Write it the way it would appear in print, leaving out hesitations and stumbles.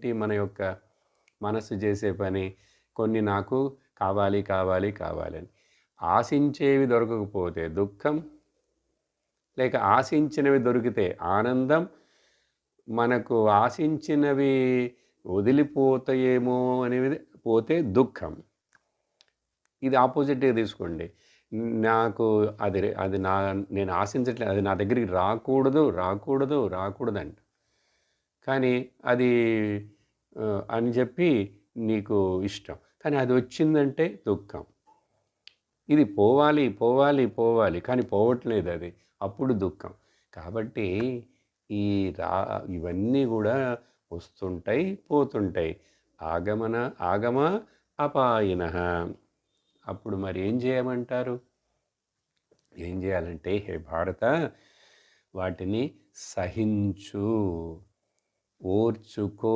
ఏంటి మన యొక్క మనసు చేసే పని కొన్ని నాకు కావాలి కావాలి కావాలని. ఆశించేవి దొరకకపోతే దుఃఖం, లేక ఆశించినవి దొరికితే ఆనందం, మనకు ఆశించినవి వదిలిపోతాయేమో అనేది పోతే దుఃఖం. ఇది ఆపోజిట్‌గా తీసుకోండి. నాకు అది నేను ఆశించట్లేదు. అది నా దగ్గరికి రాకూడదు, రాకూడదు, రాకూడదంట. కానీ అది అని చెప్పి నీకు ఇష్టం. కానీ అది వచ్చిందంటే దుఃఖం. ఇది పోవాలి, పోవాలి, పోవాలి. కానీ పోవట్లేదది. అప్పుడు దుఃఖం. కాబట్టి ఈ రా ఇవన్నీ గూడా వస్తుంటాయి, పోతుంటాయి. ఆగమ అపాయినః. అప్పుడు మరి ఏం చేయమంటారు? ఏం చేయాలంటే హే భారత, వాటిని సహించు, ఓర్చుకో.